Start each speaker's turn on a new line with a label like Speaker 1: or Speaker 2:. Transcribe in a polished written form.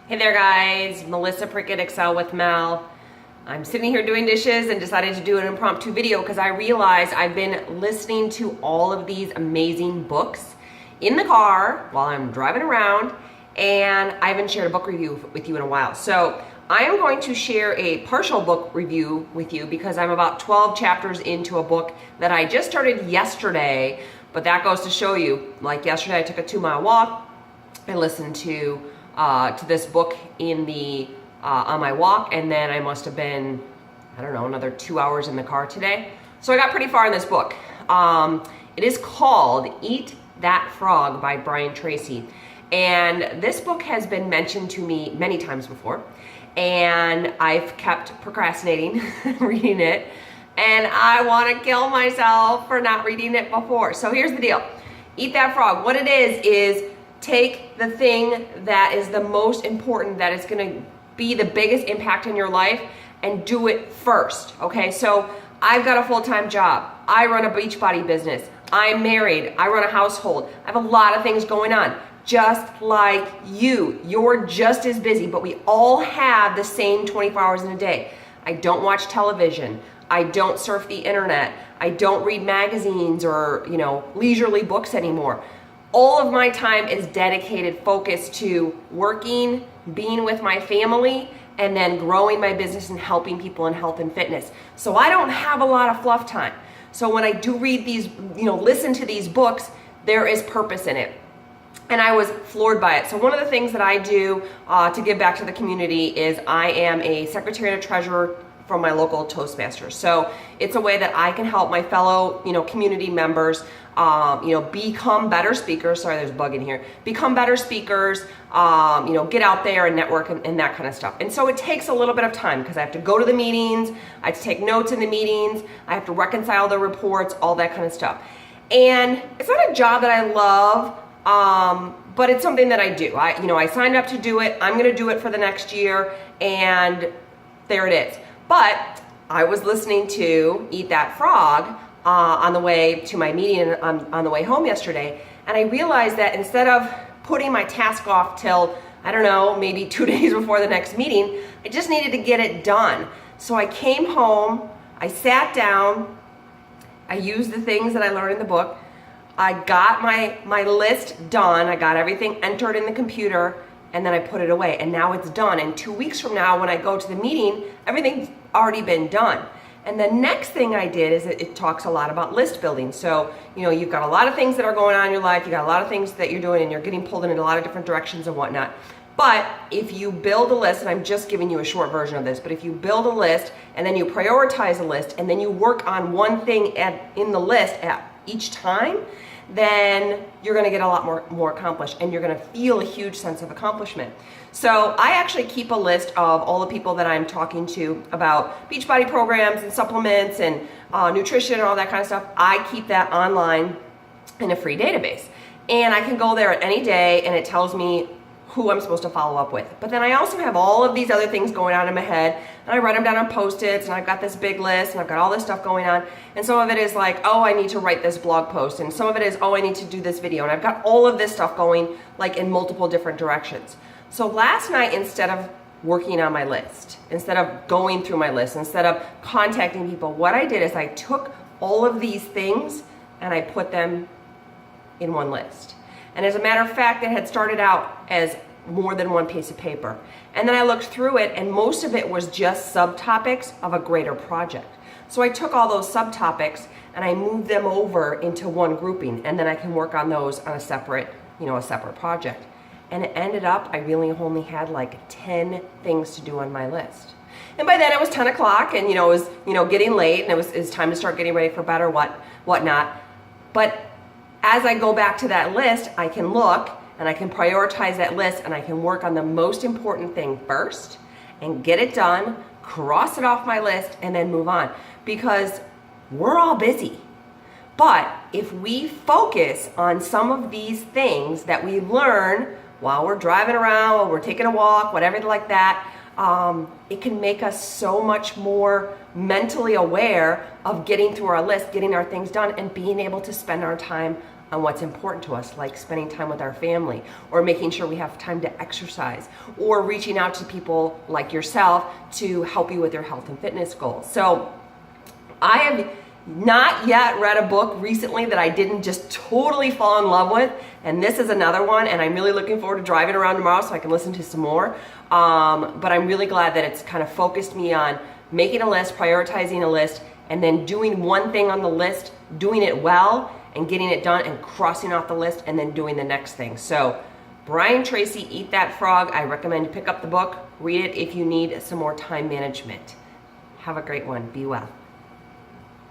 Speaker 1: Hey there guys, Melissa Prickett, Excel with Mel. I'm sitting here doing dishes and decided to do an impromptu video because I realized I've been listening to all of these amazing books in the car while I'm driving around, and I haven't shared a book review with you in a while. So I am going to share a partial book review with you because I'm about 12 chapters into a book that I just started yesterday, but that goes to show you, like yesterday I took a 2-mile walk. I listened to this book in the on my walk, and then I must have been, I don't know, another 2 hours in the car today. So I got pretty far in this book. It is called Eat That Frog by Brian Tracy. And this book has been mentioned to me many times before, and I've kept procrastinating reading it, and I want to kill myself for not reading it before. So here's the deal. Eat That Frog. What it is take the thing that is the most important, that is going to be the biggest impact in your life, and do it first. Okay, so I've got a full-time job. I run a Beachbody business. I'm married. I run a household. I have a lot of things going on. Just like you. You're just as busy, but we all have the same 24 hours in a day. I don't watch television. I don't surf the internet. I don't read magazines or, leisurely books anymore. All of my time is dedicated, focused to working, being with my family, and then growing my business and helping people in health and fitness. So I don't have a lot of fluff time. So when I do read these, listen to these books, there is purpose in it. And I was floored by it. So one of the things that I do to give back to the community is I am a secretary and a treasurer from my local Toastmasters. So it's a way that I can help my fellow, community members, become better speakers. Sorry, there's a bug in here. Become better speakers, get out there and network and that kind of stuff. And so it takes a little bit of time because I have to go to the meetings, I have to take notes in the meetings, I have to reconcile the reports, all that kind of stuff. And it's not a job that I love, but it's something that I do. I signed up to do it. I'm going to do it for the next year, and there it is. But I was listening to Eat That Frog on the way to my meeting on the way home yesterday, and I realized that instead of putting my task off till, I don't know, maybe 2 days before the next meeting, I just needed to get it done. So I came home, I sat down, I used the things that I learned in the book, I got my list done, I got everything entered in the computer, and then I put it away, and now it's done. And 2 weeks from now, when I go to the meeting, everything's already been done. And the next thing I did is it talks a lot about list building. So, you've got a lot of things that are going on in your life, you've got a lot of things that you're doing, and you're getting pulled in a lot of different directions and whatnot. But if you build a list, and I'm just giving you a short version of this, but if you build a list, and then you prioritize a list, and then you work on one thing in the list at each time, then you're going to get a lot more accomplished, and you're going to feel a huge sense of accomplishment. So I actually keep a list of all the people that I'm talking to about Beachbody programs and supplements and nutrition and all that kind of stuff. I keep that online in a free database, and I can go there at any day, and it tells me who I'm supposed to follow up with. But then I also have all of these other things going on in my head, and I write them down on Post-its, and I've got this big list, and I've got all this stuff going on. And some of it is like, oh, I need to write this blog post, and some of it is, oh, I need to do this video. And I've got all of this stuff going like in multiple different directions. So last night, instead of working on my list, instead of going through my list, instead of contacting people, what I did is I took all of these things and I put them in one list. And as a matter of fact, it had started out as more than one piece of paper. And then I looked through it, and most of it was just subtopics of a greater project. So I took all those subtopics and I moved them over into one grouping, and then I can work on those on a separate project. And it ended up, I really only had like 10 things to do on my list. And by then it was 10 o'clock, and it was getting late, and it was time to start getting ready for bed or whatnot. But as I go back to that list, I can look and I can prioritize that list, and I can work on the most important thing first and get it done, cross it off my list, and then move on. Because we're all busy. But if we focus on some of these things that we learn while we're driving around, while we're taking a walk, whatever like that, it can make us so much more mentally aware of getting through our list, getting our things done, and being able to spend our time on what's important to us, like spending time with our family, or making sure we have time to exercise, or reaching out to people like yourself to help you with your health and fitness goals. So I have not yet read a book recently that I didn't just totally fall in love with, and this is another one, and I'm really looking forward to driving around tomorrow so I can listen to some more. But I'm really glad that it's kind of focused me on making a list, prioritizing a list, and then doing one thing on the list, doing it well, and getting it done, and crossing off the list, and then doing the next thing. So Brian Tracy, Eat That Frog. I recommend you pick up the book, read it if you need some more time management. Have a great one. Be well.